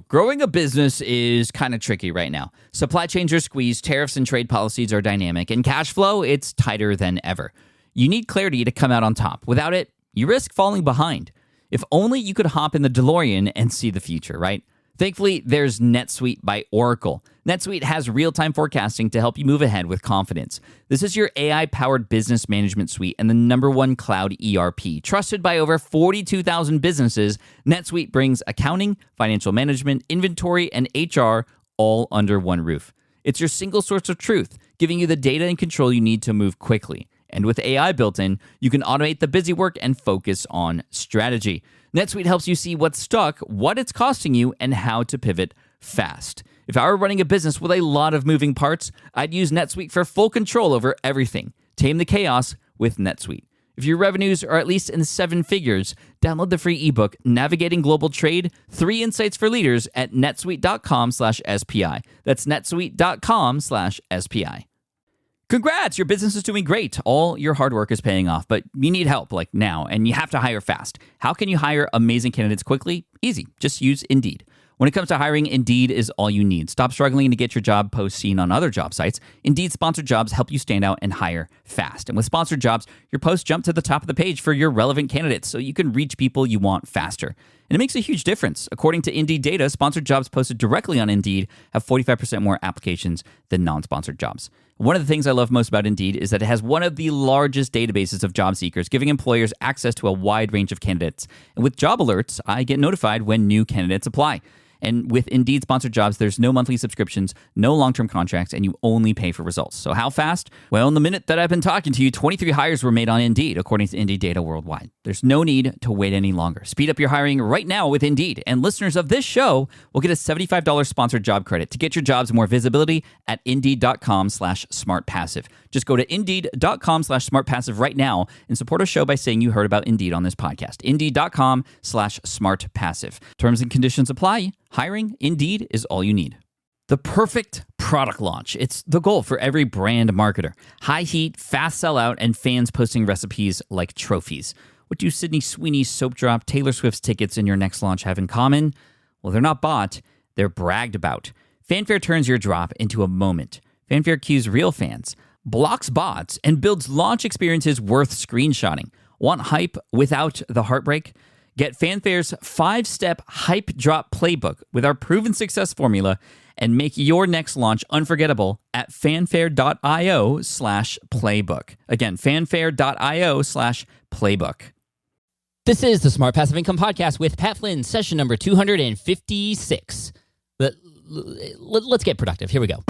Growing a business is kind of tricky right now. Supply chains are squeezed, tariffs and trade policies are dynamic, and cash flow, it's tighter than ever. You need clarity to come out on top. Without it, you risk falling behind. If only you could hop in the DeLorean and see the future, right? Thankfully, there's NetSuite by Oracle. NetSuite has real-time forecasting to help you move ahead with confidence. This is your AI-powered business management suite and the #1 cloud ERP. Trusted by over 42,000 businesses, NetSuite brings accounting, financial management, inventory, and HR all under one roof. It's your single source of truth, giving you the data and control you need to move quickly. And with AI built in, you can automate the busy work and focus on strategy. NetSuite helps you see what's stuck, what it's costing you, and how to pivot fast. If I were running a business with a lot of moving parts, I'd use NetSuite for full control over everything. Tame the chaos with NetSuite. If your revenues are at least in 7 figures, download the free ebook, Navigating Global Trade, 3 Insights for Leaders at netsuite.com/SPI. That's netsuite.com/SPI. Congrats, your business is doing great. All your hard work is paying off, but you need help like now, and you have to hire fast. How can you hire amazing candidates quickly? Easy, just use Indeed. When it comes to hiring, Indeed is all you need. Stop struggling to get your job post seen on other job sites. Indeed sponsored jobs help you stand out and hire fast. And with sponsored jobs, your posts jump to the top of the page for your relevant candidates so you can reach people you want faster. And it makes a huge difference. According to Indeed data, sponsored jobs posted directly on Indeed have 45% more applications than non-sponsored jobs. One of the things I love most about Indeed is that it has one of the largest databases of job seekers, giving employers access to a wide range of candidates. And with job alerts, I get notified when new candidates apply. And with Indeed sponsored jobs, there's no monthly subscriptions, no long-term contracts, and you only pay for results. So how fast? Well, in the minute that I've been talking to you, 23 hires were made on Indeed, according to Indeed data worldwide. There's no need to wait any longer. Speed up your hiring right now with Indeed. And listeners of this show will get a $75 sponsored job credit to get your jobs more visibility at Indeed.com/smartpassive. Just go to Indeed.com/smartpassive right now and support a show by saying you heard about Indeed on this podcast. Indeed.com/smartpassive. Terms and conditions apply. Hiring, Indeed, is all you need. The perfect product launch. It's the goal for every brand marketer. High heat, fast sellout, and fans posting recipes like trophies. What do Sydney Sweeney's soap drop, Taylor Swift's tickets, and your next launch have in common? Well, they're not bought, they're bragged about. Fanfare turns your drop into a moment. Fanfare cues real fans, blocks bots, and builds launch experiences worth screenshotting. Want hype without the heartbreak? Get Fanfare's 5-step hype drop playbook with our proven success formula and make your next launch unforgettable at fanfare.io/playbook. Again, fanfare.io/playbook. This is the Smart Passive Income Podcast with Pat Flynn, session number 256. Let's get productive. Here we go.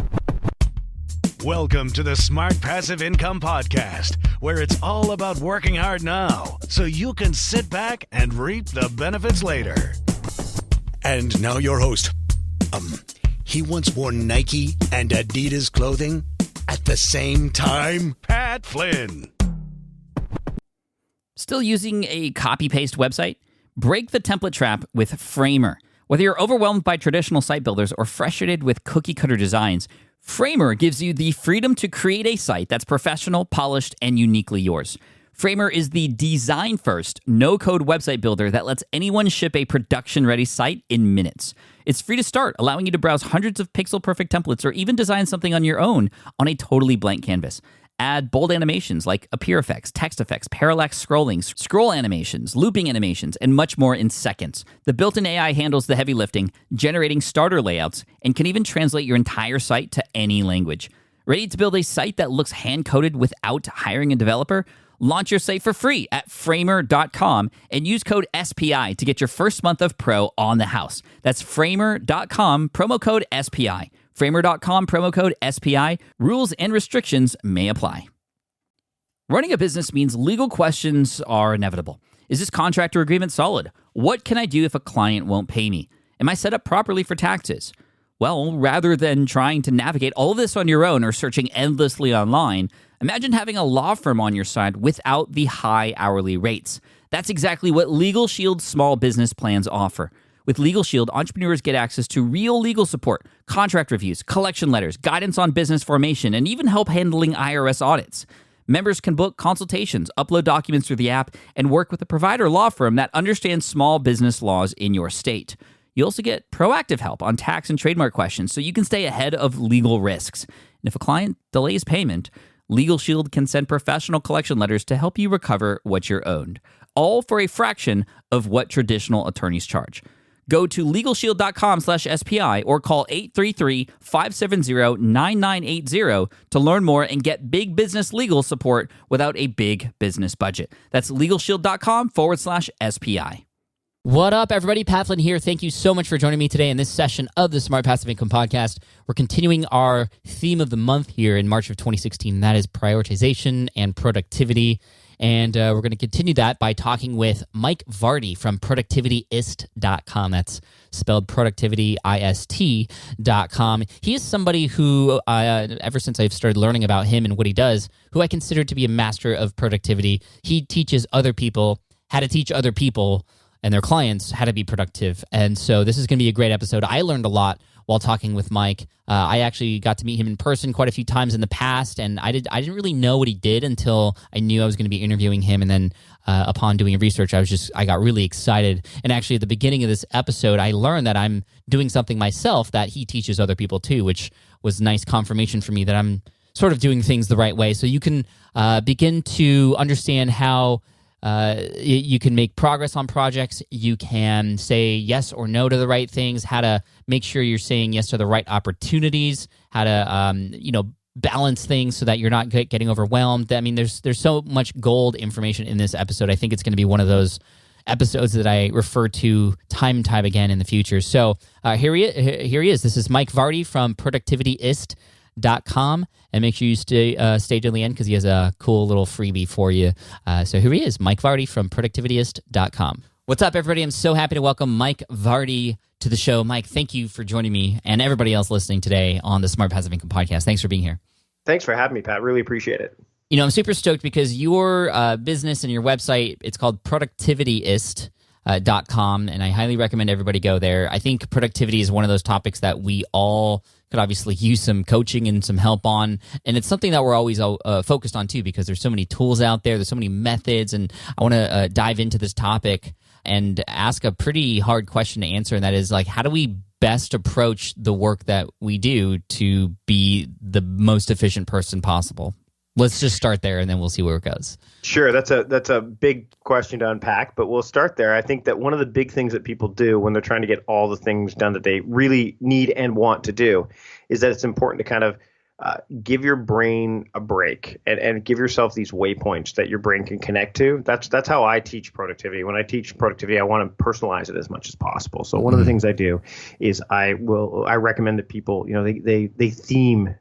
Welcome to the Smart Passive Income Podcast, where it's all about working hard now so you can sit back and reap the benefits later. And now your host. He once wore Nike and Adidas clothing at the same time. Pat Flynn. Still using a copy-paste website? Break the template trap with Framer. Whether you're overwhelmed by traditional site builders or frustrated with cookie-cutter designs, Framer gives you the freedom to create a site that's professional, polished, and uniquely yours. Framer is the design-first, no-code website builder that lets anyone ship a production-ready site in minutes. It's free to start, allowing you to browse hundreds of pixel-perfect templates or even design something on your own on a totally blank canvas. Add bold animations like appear effects, text effects, parallax scrolling, scroll animations, looping animations, and much more in seconds. The built-in AI handles the heavy lifting, generating starter layouts, and can even translate your entire site to any language. Ready to build a site that looks hand-coded without hiring a developer? Launch your site for free at framer.com and use code SPI to get your first month of pro on the house. That's framer.com, promo code SPI. Framer.com, promo code SPI. Rules and restrictions may apply. Running a business means legal questions are inevitable. Is this contract or agreement solid? What can I do if a client won't pay me? Am I set up properly for taxes? Well, rather than trying to navigate all of this on your own or searching endlessly online, imagine having a law firm on your side without the high hourly rates. That's exactly what Legal Shield's small business plans offer. With Legal Shield, entrepreneurs get access to real legal support, contract reviews, collection letters, guidance on business formation, and even help handling IRS audits. Members can book consultations, upload documents through the app, and work with a provider law firm that understands small business laws in your state. You also get proactive help on tax and trademark questions so you can stay ahead of legal risks. And if a client delays payment, Legal Shield can send professional collection letters to help you recover what you're owed, all for a fraction of what traditional attorneys charge. Go to LegalShield.com/SPI or call 833-570-9980 to learn more and get big business legal support without a big business budget. That's LegalShield.com/SPI. What up, everybody? Pat Flynn here. Thank you so much for joining me today in this session of the Smart Passive Income Podcast. We're continuing our theme of the month here in March of 2016, and that is prioritization and productivity. And we're going to continue that by talking with Mike Vardy from Productivityist.com. That's spelled Productivityist.com. He is somebody who, ever since I've started learning about him and what he does, who I consider to be a master of productivity. He teaches other people how to teach other people and their clients how to be productive. And so this is going to be a great episode. I learned a lot while talking with Mike. I actually got to meet him in person quite a few times in the past, and I didn't really know what he did until I knew I was going to be interviewing him. And then upon doing research, I got really excited. And actually at the beginning of this episode, I learned that I'm doing something myself that he teaches other people too, which was nice confirmation for me that I'm sort of doing things the right way. So you can begin to understand how you can make progress on projects. You can say yes or no to the right things, how to make sure you're saying yes to the right opportunities, how to, balance things so that you're not getting overwhelmed. I mean, there's so much gold information in this episode. I think it's going to be one of those episodes that I refer to time and time again in the future. So here he is. This is Mike Vardy from Productivityist.com, and make sure you stay till the end because he has a cool little freebie for you. So here he is, Mike Vardy from Productivityist.com. What's up, everybody? I'm so happy to welcome Mike Vardy to the show. Mike, thank you for joining me and everybody else listening today on the Smart Passive Income Podcast. Thanks for being here. Thanks for having me, Pat. Really appreciate it. I'm super stoked because your business and your website, it's called Productivityist.com, and I highly recommend everybody go there. I think productivity is one of those topics that we all could obviously use some coaching and some help on, and it's something that we're always focused on too because there's so many tools out there, there's so many methods, and I want to dive into this topic and ask a pretty hard question to answer, and that is how do we best approach the work that we do to be the most efficient person possible? Let's just start there, and then we'll see where it goes. Sure, that's a big question to unpack, but we'll start there. I think that one of the big things that people do when they're trying to get all the things done that they really need and want to do is that it's important to kind of give your brain a break and give yourself these waypoints that your brain can connect to. That's how I teach productivity. When I teach productivity, I want to personalize it as much as possible. So one of the things I do is I recommend that people, they theme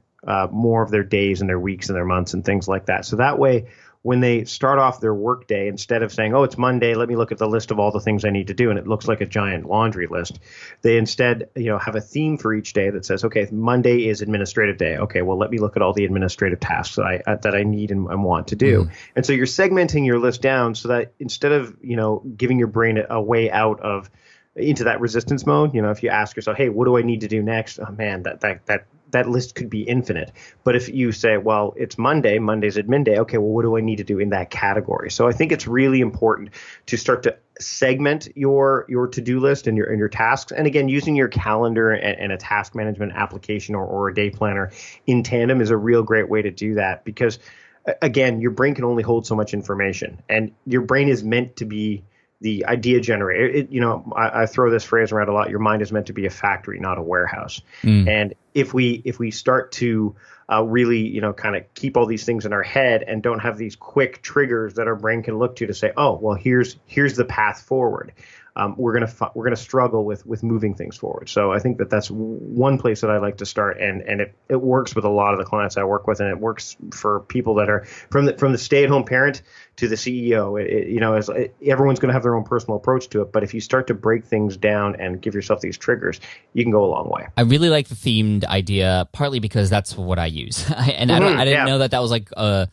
more of their days and their weeks and their months and things like that. So that way, when they start off their work day, instead of saying, oh, it's Monday, let me look at the list of all the things I need to do, and it looks like a giant laundry list, they instead have a theme for each day that says, okay, Monday is administrative day. Okay, well, let me look at all the administrative tasks that I need and want to do. Mm-hmm. And so you're segmenting your list down so that instead of giving your brain a way out of into that resistance mode, if you ask yourself, hey, what do I need to do next? Oh man, that list could be infinite. But if you say, well, it's Monday, Monday's admin day, okay, well, what do I need to do in that category? So I think it's really important to start to segment your to-do list and your tasks. And again, using your calendar and a task management application or a day planner in tandem is a real great way to do that because, again, your brain can only hold so much information. And your brain is meant to be the idea generator. I throw this phrase around a lot. Your mind is meant to be a factory, not a warehouse. And if we start to really, kind of keep all these things in our head and don't have these quick triggers that our brain can look to say, oh, well, here's the path forward. We're gonna struggle with moving things forward. So I think that's one place that I like to start, and it works with a lot of the clients I work with, and it works for people that are from the stay-at-home parent to the CEO. Everyone's going to have their own personal approach to it, but if you start to break things down and give yourself these triggers, you can go a long way. I really like the themed idea, partly because that's what I use, and I didn't know that was like a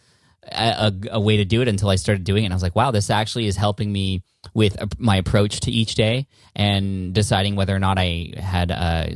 way to do it until I started doing it. And I was like, wow, this actually is helping me with my approach to each day and deciding whether or not I had I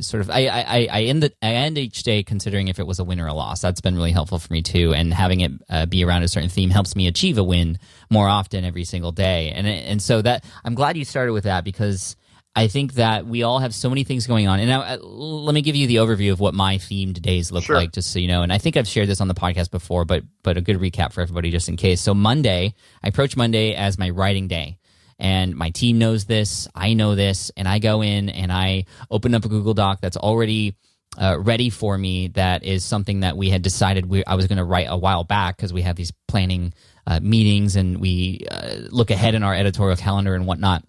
end each day considering if it was a win or a loss. That's been really helpful for me too. And having it be around a certain theme helps me achieve a win more often every single day. And so that I'm glad you started with that because I think that we all have so many things going on. And now, let me give you the overview of what my themed days look like, just so you know. And I think I've shared this on the podcast before, but a good recap for everybody just in case. So Monday, I approach Monday as my writing day. And my team knows this, I know this, and I go in and I open up a Google Doc that's already ready for me. That is something that we had decided I was going to write a while back, because we have these planning meetings and we look ahead in our editorial calendar and whatnot.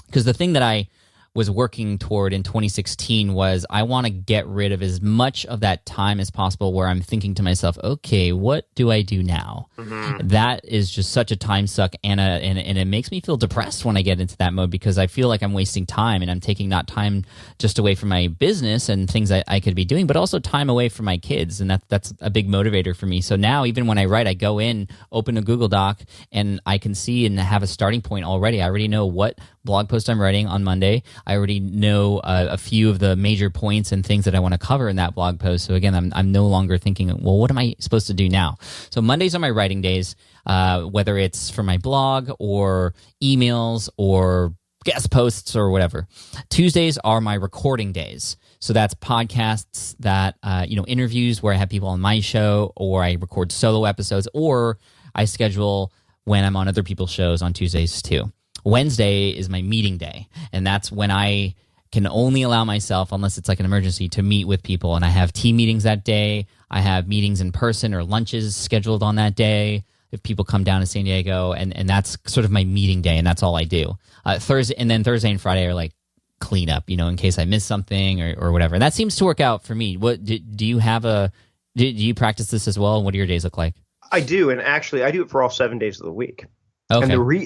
Because the thing that I was working toward in 2016 was I want to get rid of as much of that time as possible where I'm thinking to myself, okay, what do I do now? Mm-hmm. That is just such a time suck, and it makes me feel depressed when I get into that mode, because I feel like I'm wasting time, and I'm taking not time just away from my business and things I could be doing, but also time away from my kids, and that's a big motivator for me. So now even when I write, I go in, open a Google Doc, and I can see and have a starting point already. I already know what blog post I'm writing on Monday. I already know a few of the major points and things that I want to cover in that blog post. So again, I'm no longer thinking, well, what am I supposed to do now? So Mondays are my writing days, whether it's for my blog or emails or guest posts or whatever. Tuesdays are my recording days. So that's podcasts that, interviews where I have people on my show, or I record solo episodes, or I schedule when I'm on other people's shows on Tuesdays too. Wednesday is my meeting day, and that's when I can only allow myself, unless it's like an emergency, to meet with people. And I have team meetings that day. I have meetings in person or lunches scheduled on that day if people come down to San Diego, and that's sort of my meeting day, and that's all I do. Thursday and Friday are like cleanup, in case I miss something or whatever. And that seems to work out for me. What do you practice this as well? And what do your days look like? I do, and actually I do it for all 7 days of the week. Okay.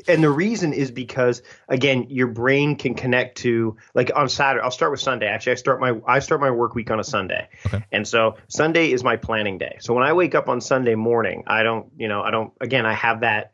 And the reason is because, again, your brain can connect to, like on Saturday. I'll start with Sunday. Actually, I start my work week on a Sunday, and so Sunday is my planning day. So when I wake up on Sunday morning, I don't. Again, I have that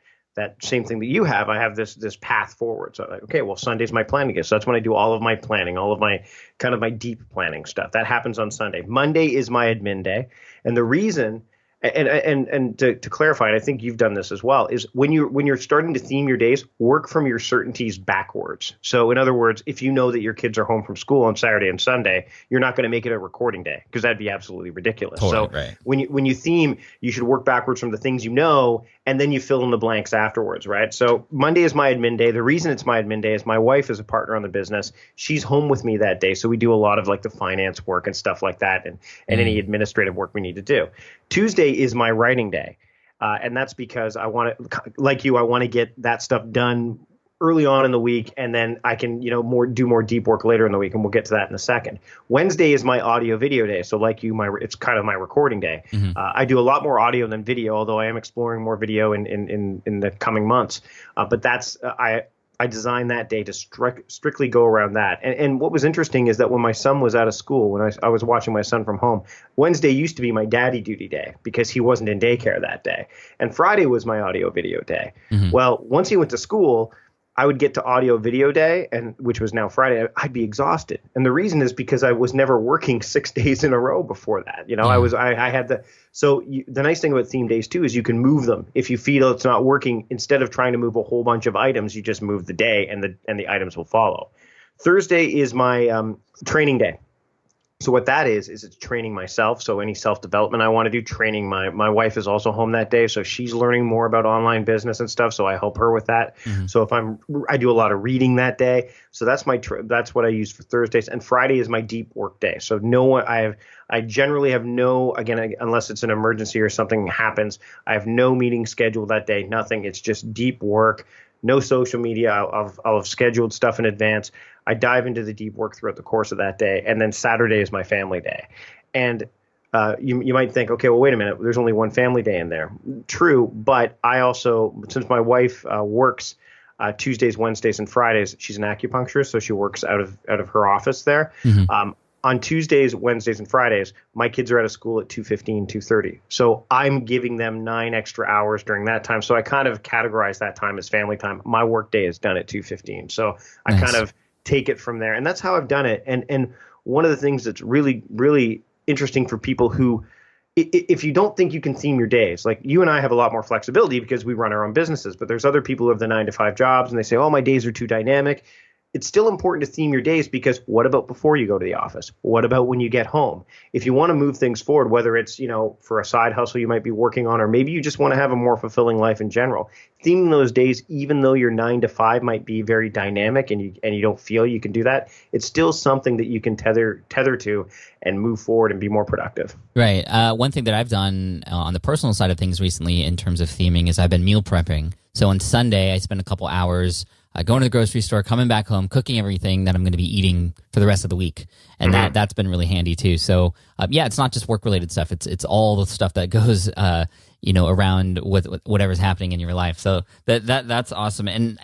same thing that you have. I have this path forward. So like, okay, well, Sunday's my planning day. So that's when I do all of my planning, all of my kind of my deep planning stuff. That happens on Sunday. Monday is my admin day, and the reason. And to clarify, and I think you've done this as well, is when you're starting to theme your days, work from your certainties backwards. So in other words, if you know that your kids are home from school on Saturday and Sunday, you're not going to make it a recording day, because that'd be absolutely ridiculous. Totally, so right. when you theme, you should work backwards from the things you know, and then you fill in the blanks afterwards, right? So Monday is my admin day. The reason it's my admin day is my wife is a partner on the business. She's home with me that day, so we do a lot of like the finance work and stuff like that, and any administrative work we need to do. Tuesday is my writing day, and that's because I want to get that stuff done early on in the week, and then I can do more deep work later in the week, and we'll get to that in a second. Wednesday is my audio video day, so like you, it's kind of my recording day. Mm-hmm. I do a lot more audio than video, although I am exploring more video in the coming months. But that's I designed that day to strictly go around that. And what was interesting is that when my son was out of school, when I was watching my son from home, Wednesday used to be my daddy duty day because he wasn't in daycare that day. And Friday was my audio video day. Mm-hmm. Well, once he went to school, I would get to audio video day, which was now Friday. I'd be exhausted, and the reason is because I was never working 6 days in a row before that. I had the. So the nice thing about theme days too is you can move them if you feel it's not working. Instead of trying to move a whole bunch of items, you just move the day, and the items will follow. Thursday is my training day. So what that is it's training myself. So any self-development I want to do, training my wife is also home that day. So she's learning more about online business and stuff. So I help her with that. Mm-hmm. So I do a lot of reading that day. So that's that's what I use for Thursdays. And Friday is my deep work day. So I generally have again, unless it's an emergency or something happens, I have no meeting scheduled that day, nothing. It's just deep work. No social media. I'll have scheduled stuff in advance. I dive into the deep work throughout the course of that day. And then Saturday is my family day. And you might think, okay, well, wait a minute. There's only one family day in there. True. But I also, since my wife works Tuesdays, Wednesdays, and Fridays, she's an acupuncturist. So she works out of her office there. Mm-hmm. On Tuesdays, Wednesdays, and Fridays, my kids are out of school at 2:15, 2:30. So I'm giving them 9 extra hours during that time. So I kind of categorize that time as family time. My work day is done at 2:15. So I kind of take it from there. And that's how I've done it. And one of the things that's really, really interesting for people who, if you don't think you can theme your days, like you and I have a lot more flexibility because we run our own businesses, but there's other people who have the 9 to 5 jobs and they say, oh, my days are too dynamic. it's still important to theme your days, because what about before you go to the office? What about when you get home? If you want to move things forward, whether it's, for a side hustle you might be working on, or maybe you just want to have a more fulfilling life in general, theming those days, even though your 9 to 5 might be very dynamic and you don't feel you can do that, it's still something that you can tether to and move forward and be more productive. Right. One thing that I've done on the personal side of things recently in terms of theming is I've been meal prepping. So on Sunday, I spend a couple hours going to the grocery store, coming back home, cooking everything that I'm going to be eating for the rest of the week. And that's been really handy too. So it's not just work-related stuff. It's all the stuff that goes around with whatever's happening in your life. So that's awesome. And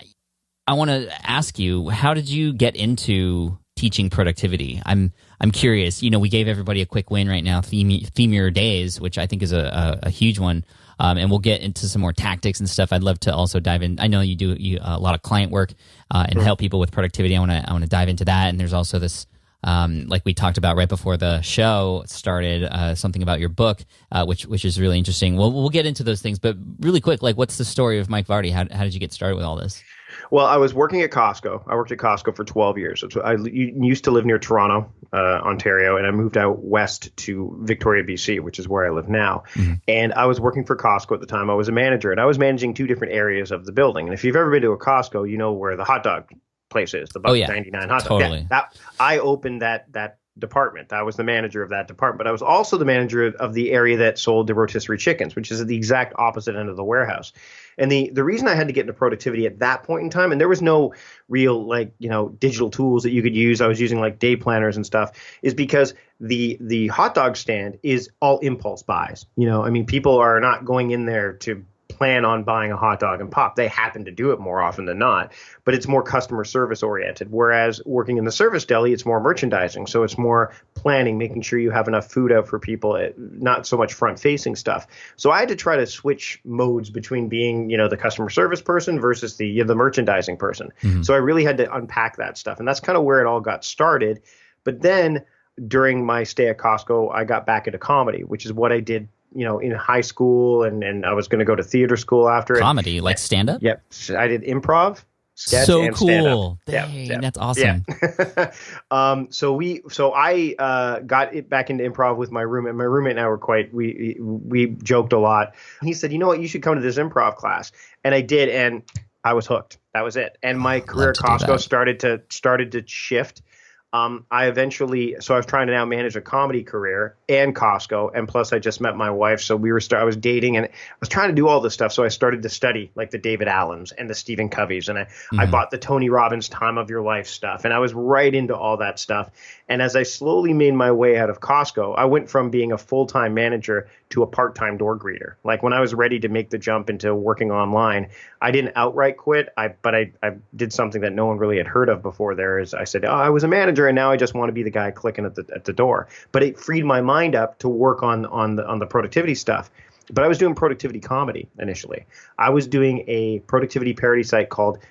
I want to ask you, how did you get into teaching productivity? I'm curious. We gave everybody a quick win right now, theme your days, which I think is a huge one. And we'll get into some more tactics and stuff. I'd love to also dive in. I know you do a lot of client work and help people with productivity. I want to dive into that. And there's also this, like we talked about right before the show started, something about your book, which is really interesting. We'll get into those things, but really quick, like, what's the story of Mike Vardy? How did you get started with all this? Well, I was working at Costco. I worked at Costco for 12 years. I used to live near Toronto, Ontario, and I moved out west to Victoria, BC, which is where I live now. Mm-hmm. And I was working for Costco at the time. I was a manager, and I was managing 2 different areas of the building. And if you've ever been to a Costco, you know where the hot dog place is, the Buck 99 hot dog. Totally. I opened that department. I was the manager of that department, but I was also the manager of the area that sold the rotisserie chickens, which is at the exact opposite end of the warehouse. And the reason I had to get into productivity at that point in time, and there was no real digital tools that you could use. I was using like day planners and stuff, is because the hot dog stand is all impulse buys. People are not going in there to plan on buying a hot dog and pop. They happen to do it more often than not, but it's more customer service oriented. Whereas working in the service deli, it's more merchandising. So it's more planning, making sure you have enough food out for people, not so much front facing stuff. So I had to try to switch modes between being, the customer service person versus the merchandising person. Mm-hmm. So I really had to unpack that stuff. And that's kind of where it all got started. But then during my stay at Costco, I got back into comedy, which is what I did in high school, and I was going to go to theater school after it. Comedy, like stand-up? Yep. I did improv, sketch, so and cool. stand-up. Dang, yep. That's awesome. Yeah. So I got it back into improv with my roommate. My roommate and I were we joked a lot. He said, "You know what? You should come to this improv class." And I did, and I was hooked. That was it. And my career at Costco started to shift. I was trying to now manage a comedy career and Costco, and plus I just met my wife, so I was dating, and I was trying to do all this stuff. So I started to study like the David Allens and the Stephen Coveys, and I bought the Tony Robbins Time of Your Life stuff, and I was right into all that stuff. And as I slowly made my way out of Costco, I went from being a full-time manager to a part-time door greeter. Like when I was ready to make the jump into working online, I didn't outright quit, but I did something that no one really had heard of before. I said, I was a manager, and now I just want to be the guy clicking at the door. But it freed my mind up to work on the productivity stuff. But I was doing productivity comedy initially. I was doing a productivity parody site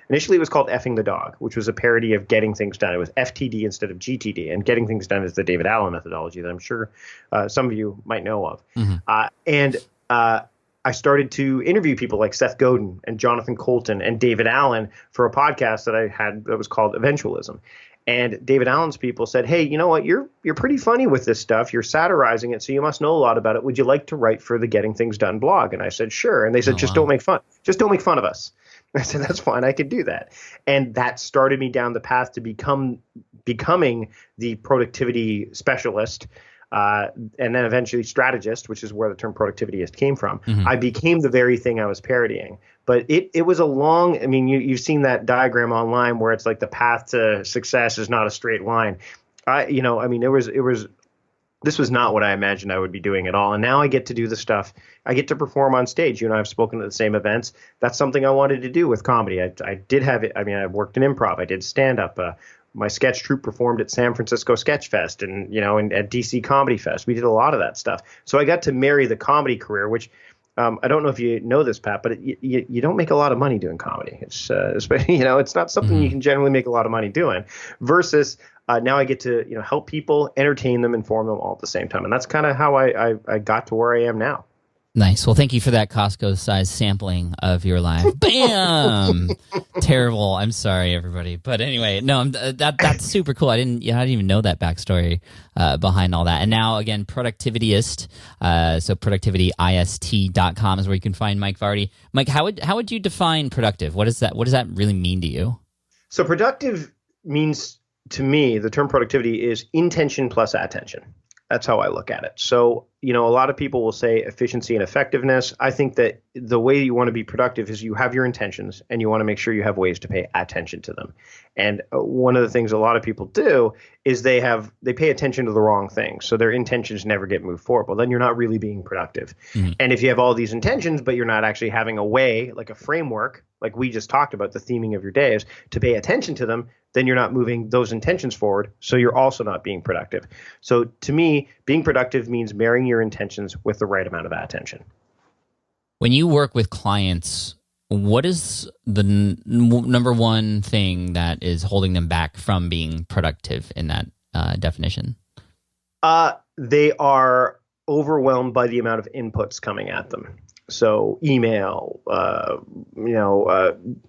initially it was called Effing the Dog, which was a parody of Getting Things Done. It was FTD instead of GTD, and Getting Things Done is the David Allen methodology that I'm sure some of you might know of. Mm-hmm. I started to interview people like Seth Godin and Jonathan Colton and David Allen for a podcast that I had that was called Eventualism. And David Allen's people said, "Hey, you know what? You're pretty funny with this stuff. You're satirizing it, so you must know a lot about it. Would you like to write for the Getting Things Done blog?" And I said, "Sure." And they said, Don't make fun. Just don't make fun of us. I said, "That's fine. I could do that." And that started me down the path to becoming the productivity specialist. And then eventually strategist, which is where the term productivityist came from. Mm-hmm. I became the very thing I was parodying. But it was a long, you've seen that diagram online where it's like the path to success is not a straight line. This was not what I imagined I would be doing at all. And now I get to do the stuff. I get to perform on stage. You and I have spoken at the same events. That's something I wanted to do with comedy. I did have it. I worked in improv. I did stand up. My sketch troupe performed at San Francisco Sketch Fest and at DC Comedy Fest. We did a lot of that stuff. So I got to marry the comedy career, which I don't know if you know this, Pat, but you don't make a lot of money doing comedy. It's it's not something you can generally make a lot of money doing. Versus now I get to help people, entertain them, inform them all at the same time, and that's kind of how I got to where I am now. Nice. Well, thank you for that Costco-sized sampling of your life. Bam! Terrible. I'm sorry, everybody. But anyway, no, that's super cool. I didn't even know that backstory behind all that. And now, again, Productivityist. So productivityist.com is where you can find Mike Vardy. Mike, how would you define productive? What does that really mean to you? So productive means, to me, the term productivity is intention plus attention. That's how I look at it. So, a lot of people will say efficiency and effectiveness. I think that the way you want to be productive is you have your intentions and you want to make sure you have ways to pay attention to them. And one of the things a lot of people do is they pay attention to the wrong things. So their intentions never get moved forward. Well, then you're not really being productive. Mm-hmm. And if you have all these intentions, but you're not actually having a way, like a framework, like we just talked about, the theming of your days, to pay attention to them, then you're not moving those intentions forward. So you're also not being productive. So to me, being productive means marrying your intentions with the right amount of attention. When you work with clients, what is the number one thing that is holding them back from being productive in that definition? They are overwhelmed by the amount of inputs coming at them. So email,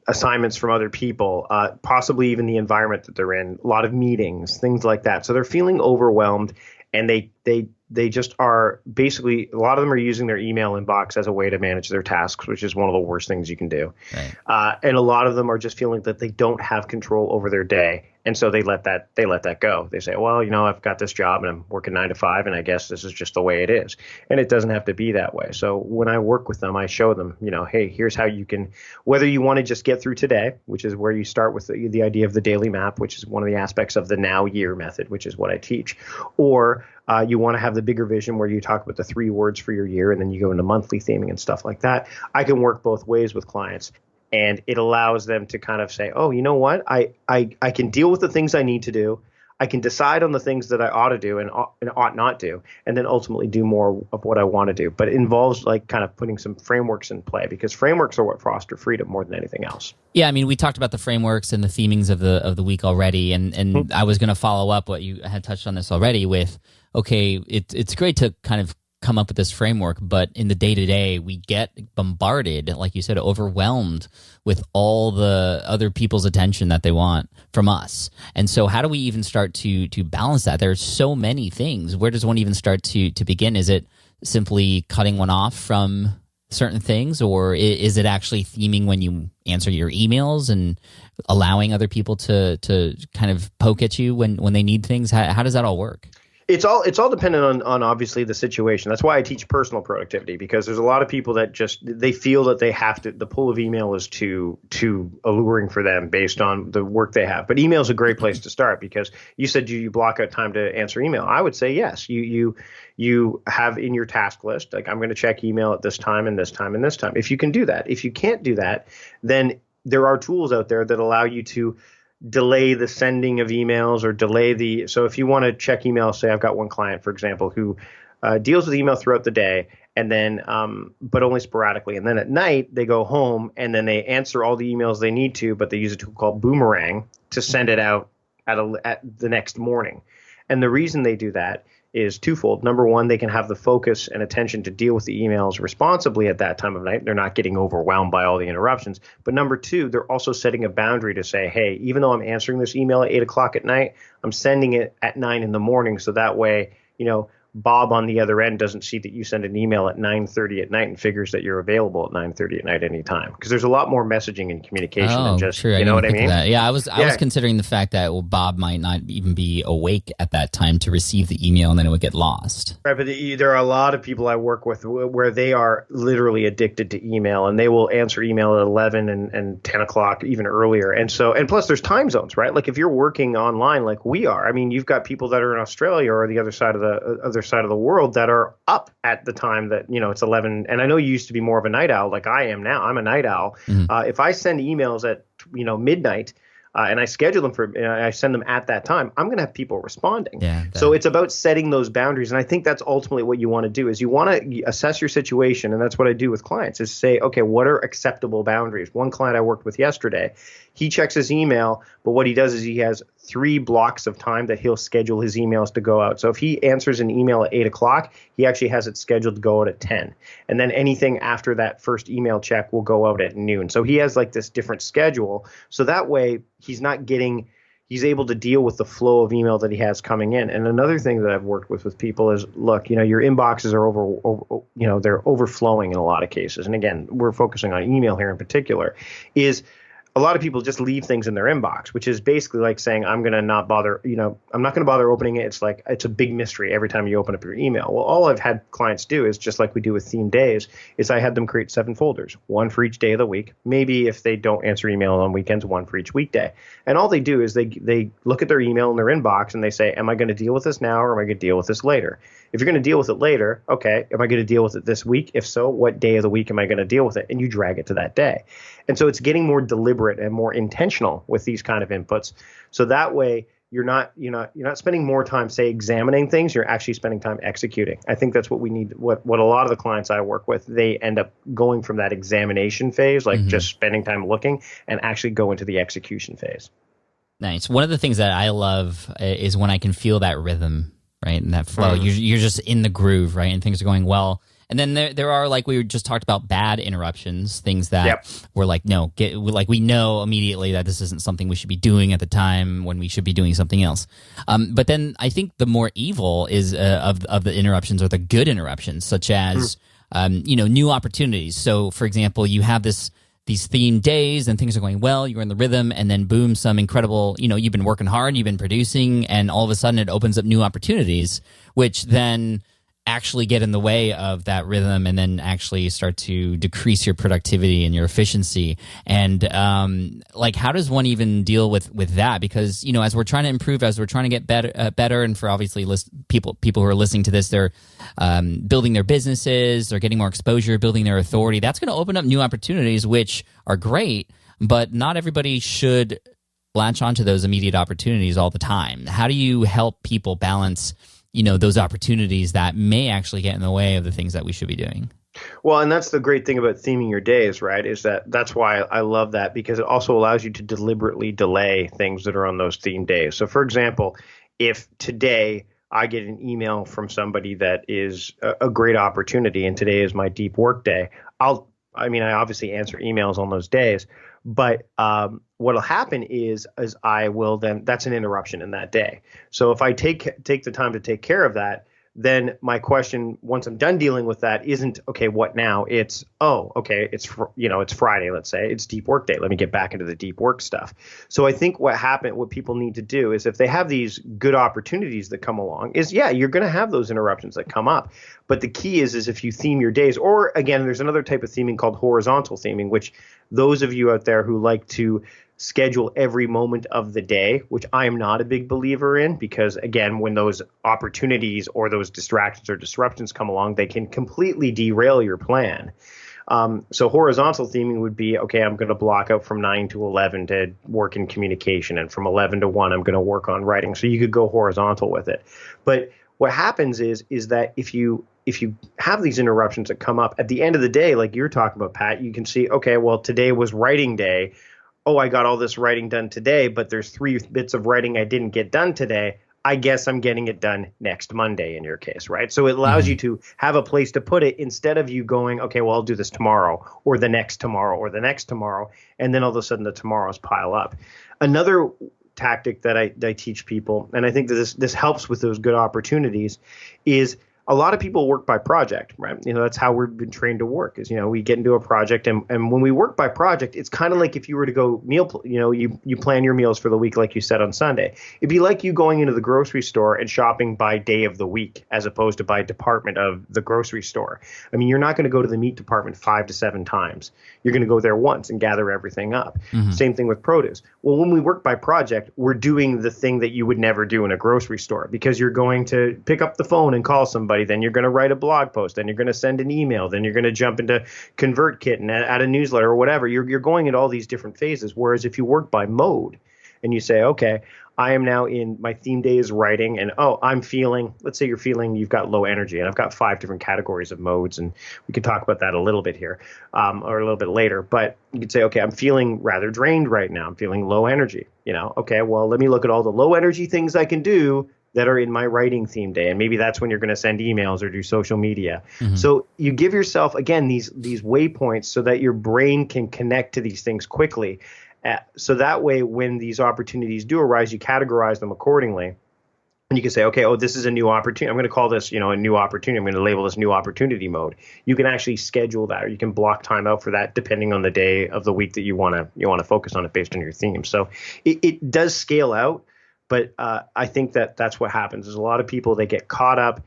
assignments from other people, possibly even the environment that they're in, a lot of meetings, things like that. So they're feeling overwhelmed, and they just are basically, a lot of them are using their email inbox as a way to manage their tasks, which is one of the worst things you can do. Right. And a lot of them are just feeling that they don't have control over their day. And so they let that go. They say, well, I've got this job and I'm working 9 to 5, and I guess this is just the way it is. And it doesn't have to be that way. So when I work with them, I show them, hey, here's how you can, whether you want to just get through today, which is where you start with the idea of the daily map, which is one of the aspects of the now year method, which is what I teach, or you want to have the bigger vision where you talk about the 3 words for your year, and then you go into monthly theming and stuff like that. I can work both ways with clients. And it allows them to kind of say, oh, you know what? I can deal with the things I need to do. I can decide on the things that I ought to do and ought not do, and then ultimately do more of what I want to do. But it involves like kind of putting some frameworks in play, because frameworks are what foster freedom more than anything else. Yeah, I mean, we talked about the frameworks and the themings of the week already, and mm-hmm. I was going to follow up what you had touched on this already with, okay, it's great to kind of come up with this framework, but in the day-to-day, we get bombarded, like you said, overwhelmed with all the other people's attention that they want from us. And so how do we even start to balance that? There's so many things. Where does one even start to begin? Is it simply cutting one off from certain things, or is it actually theming when you answer your emails and allowing other people to kind of poke at you when they need things? How does that all work? It's all dependent on obviously the situation. That's why I teach personal productivity, because there's a lot of people that they feel that they have to, the pull of email is too alluring for them based on the work they have. But email is a great place to start, because you said you block out time to answer email. I would say yes. You have in your task list, like, I'm going to check email at this time and this time and this time. If you can do that. If you can't do that, then there are tools out there that allow you to delay the sending of emails, or so if you want to check email, say I've got one client, for example, who deals with email throughout the day, and then but only sporadically, and then at night they go home and then they answer all the emails they need to, but they use a tool called Boomerang to send it out at the next morning. And the reason they do that is twofold. Number one, they can have the focus and attention to deal with the emails responsibly at that time of night. They're not getting overwhelmed by all the interruptions. But number two, they're also setting a boundary to say, hey, even though I'm answering this email at 8 o'clock at night, I'm sending it at 9 in the morning. So that way, Bob on the other end doesn't see that you send an email at 9:30 at night and figures that you're available at 9:30 at night anytime. Because there's a lot more messaging and communication than just, true. You know what I mean? Yeah, I was considering the fact that Bob might not even be awake at that time to receive the email, and then it would get lost. Right, but there are a lot of people I work with where they are literally addicted to email, and they will answer email at 11 and 10 o'clock, even earlier. And plus there's time zones, right? Like if you're working online like we are, I mean, you've got people that are in Australia or the other side of the world that are up at the time that, it's 11. And I know you used to be more of a night owl like I am now. I'm a night owl. Mm-hmm. If I send emails at, midnight, and I schedule them I send them at that time, I'm going to have people responding. Yeah, so it's about setting those boundaries. And I think that's ultimately what you want to do, is you want to assess your situation. And that's what I do with clients, is say, okay, what are acceptable boundaries? One client I worked with yesterday, he checks his email, but what he does is he has 3 blocks of time that he'll schedule his emails to go out. So if he answers an email at 8 o'clock, he actually has it scheduled to go out at 10. And then anything after that first email check will go out at noon. So he has like this different schedule. So that way he's able to deal with the flow of email that he has coming in. And another thing that I've worked with people is, look, your inboxes are they're overflowing in a lot of cases. And again, we're focusing on email here in particular, is a lot of people just leave things in their inbox, which is basically like saying, I'm going to not bother, I'm not going to bother opening it. It's like, it's a big mystery every time you open up your email. Well, all I've had clients do is just like we do with theme days, is I had them create 7 folders, 1 for each day of the week. Maybe if they don't answer email on weekends, 1 for each weekday. And all they do is they look at their email in their inbox and they say, am I going to deal with this now or am I going to deal with this later? If you're going to deal with it later, okay, am I going to deal with it this week? If so, what day of the week am I going to deal with it? And you drag it to that day. And so it's getting more deliberate and more intentional with these kind of inputs. So that way you're not spending more time, say, examining things. You're actually spending time executing. I think that's what we need. What a lot of the clients I work with, they end up going from that examination phase, like just spending time looking, and actually go into the execution phase. Nice. One of the things that I love is when I can feel that rhythm, right, and that flow. You're just in the groove, right, and things are going well. And then there are, like we just talked about, bad interruptions, things that we're like, we know immediately that this isn't something we should be doing at the time when we should be doing something else. But then I think the more evil is of the interruptions are the good interruptions, such as new opportunities. So, for example, you have these themed days and things are going well, you're in the rhythm, and then boom, some incredible, you've been working hard, you've been producing, and all of a sudden it opens up new opportunities, which then actually get in the way of that rhythm and then actually start to decrease your productivity and your efficiency. And how does one even deal with that? Because, as we're trying to improve, as we're trying to get better, and for obviously people who are listening to this, they're building their businesses, they're getting more exposure, building their authority. That's going to open up new opportunities, which are great, but not everybody should latch onto those immediate opportunities all the time. How do you help people balance those opportunities that may actually get in the way of the things that we should be doing? Well, and that's the great thing about theming your days, right? Is that's why I love that, because it also allows you to deliberately delay things that are on those themed days. So, for example, if today I get an email from somebody that is a great opportunity, and today is my deep work day, I obviously answer emails on those days, but what'll happen is I will then, that's an interruption in that day. So if I take the time to take care of that, then my question, once I'm done dealing with that, isn't, okay, what now? It's, it's Friday, let's say. It's deep work day. Let me get back into the deep work stuff. So I think what people need to do is, if they have these good opportunities that come along, is, you're going to have those interruptions that come up. But the key is if you theme your days, or again, there's another type of theming called horizontal theming, which those of you out there who like to schedule every moment of the day, which I am not a big believer in, because again, when those opportunities or those distractions or disruptions come along, they can completely derail your plan. So horizontal theming would be, okay, I'm going to block out from 9 to 11 to work in communication, and from 11 to 1, I'm going to work on writing. So you could go horizontal with it. But what happens is that if you have these interruptions that come up at the end of the day, like you're talking about, Pat, you can see, okay, well, today was writing day. Oh, I got all this writing done today, but there's 3 bits of writing I didn't get done today. I guess I'm getting it done next Monday in your case, right? So it allows you to have a place to put it, instead of you going, okay, well, I'll do this tomorrow or the next tomorrow or the next tomorrow. And then all of a sudden the tomorrows pile up. Another tactic that I teach people, and I think that this helps with those good opportunities, is a lot of people work by project, right? That's how we've been trained to work, is, we get into a project, and when we work by project, it's kind of like if you were to go you plan your meals for the week, like you said on Sunday. It'd be like you going into the grocery store and shopping by day of the week, as opposed to by department of the grocery store. I mean, you're not going to go to the meat department 5 to 7 times. You're going to go there once and gather everything up. Same thing with produce. Well, when we work by project, we're doing the thing that you would never do in a grocery store, because you're going to pick up the phone and call somebody. Then you're going to write a blog post. Then you're going to send an email. Then you're going to jump into ConvertKit and add a newsletter or whatever. You're going at all these different phases. Whereas if you work by mode and you say, okay, I am now in my theme day is writing, and I'm feeling, let's say you've got low energy, and I've got 5 different categories of modes, and we can talk about that a little bit here, or a little bit later, but you could say, okay, I'm feeling rather drained right now. I'm feeling low energy, okay, well, let me look at all the low energy things I can do that are in my writing theme day, and maybe that's when you're going to send emails or do social media. So you give yourself, again, these waypoints so that your brain can connect to these things quickly. So that way, when these opportunities do arise, you categorize them accordingly. And you can say, okay, this is a new opportunity. I'm going to call this, a new opportunity. I'm going to label this new opportunity mode. You can actually schedule that, or you can block time out for that depending on the day of the week that you want to focus on it based on your theme. So it does scale out, but I think that's what happens. There's a lot of people, they get caught up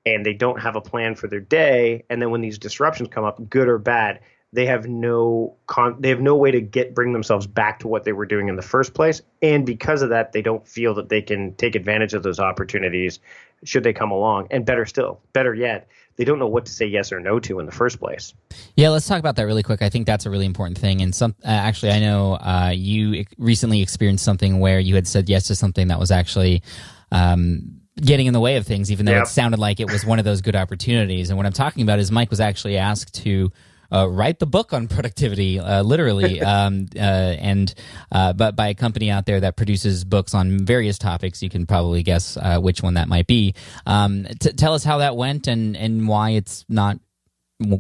and they don't have a plan for their day. And then when these disruptions come up, good or bad, they have no way to bring themselves back to what they were doing in the first place. And because of that, they don't feel that they can take advantage of those opportunities should they come along. And better yet, they don't know what to say yes or no to in the first place. Yeah, let's talk about that really quick. I think that's a really important thing. And actually, I know you recently experienced something where you had said yes to something that was actually getting in the way of things, even though it sounded like it was one of those good opportunities. And what I'm talking about is Mike was actually asked to write the book on productivity, literally, but by a company out there that produces books on various topics. You can probably guess which one that might be. Tell us how that went and why it's not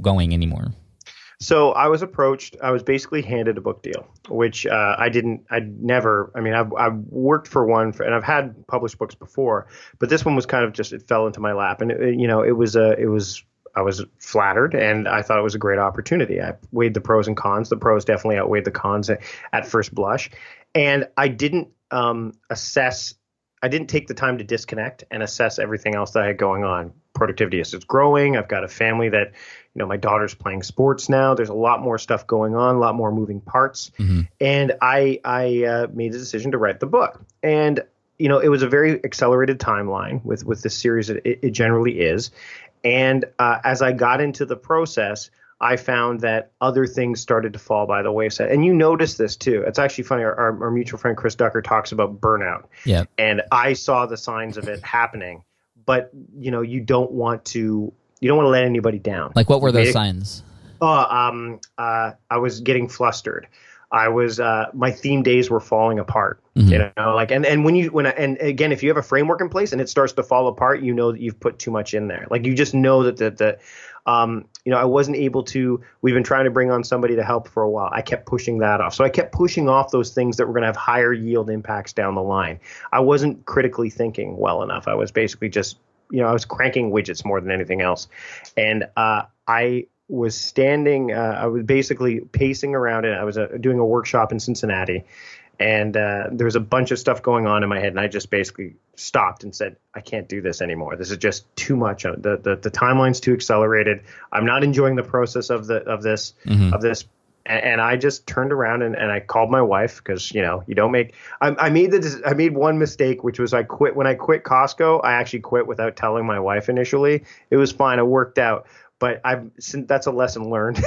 going anymore. So I was approached. I was basically handed a book deal, which I've worked for one, and I've had published books before, but this one was kind of just, it fell into my lap, and I was flattered, and I thought it was a great opportunity. I weighed the pros and cons. The pros definitely outweighed the cons at first blush. And I didn't I didn't take the time to disconnect and assess everything else that I had going on. Productivityist is growing. I've got a family that, my daughter's playing sports now. There's a lot more stuff going on, a lot more moving parts. And I made the decision to write the book. And, it was a very accelerated timeline with this series. It generally is. And as I got into the process, I found that other things started to fall by the wayside. And you notice this too. It's actually funny. Our mutual friend Chris Ducker talks about burnout. Yeah. And I saw the signs of it happening. But you don't want to let anybody down. Like, what were those signs? I was getting flustered. I was my theme days were falling apart. And again, if you have a framework in place and it starts to fall apart, you know that you've put too much in there. Like, you just know that I wasn't able to. We've been trying to bring on somebody to help for a while. I kept pushing that off. So I kept pushing off those things that were going to have higher yield impacts down the line. I wasn't critically thinking well enough. I was basically just, I was cranking widgets more than anything else. And I was standing, I was basically pacing around it. I was doing a workshop in Cincinnati, and there was a bunch of stuff going on in my head, and I just basically stopped and said, I can't do this anymore. This is just too much. The timeline's too accelerated. I'm not enjoying the process of this. And I just turned around and I called my wife, because you don't make. I made one mistake, which was when I quit Costco. I actually quit without telling my wife initially. It was fine. It worked out. But that's a lesson learned.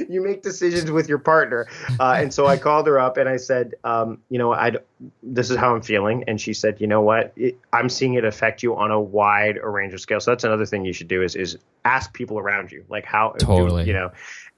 You make decisions with your partner. And so I called her up and I said, this is how I'm feeling. And she said, you know what? I'm seeing it affect you on a wide range of scales. So that's another thing you should do is ask people around you, like how, totally.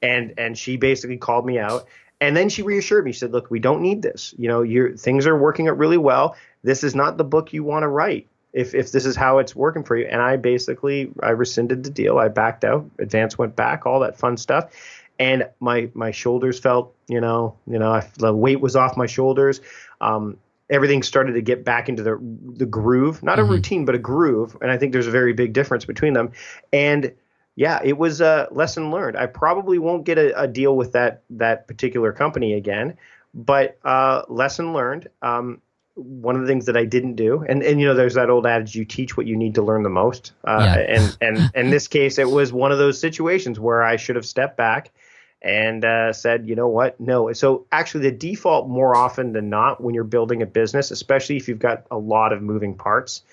And she basically called me out. And then she reassured me. She said, look, we don't need this. Things are working out really well. This is not the book you want to write. If this is how it's working for you. And I rescinded the deal. I backed out. Advance went back, all that fun stuff. And my shoulders felt, the weight was off my shoulders. Everything started to get back into the groove, not a routine, but a groove. And I think there's a very big difference between them. And yeah, it was a lesson learned. I probably won't get a deal with that particular company again, but lesson learned. One of the things that I didn't do, and there's that old adage, you teach what you need to learn the most. And in this case, it was one of those situations where I should have stepped back and said, you know what? No. So actually the default more often than not when you're building a business, especially if you've got a lot of moving parts,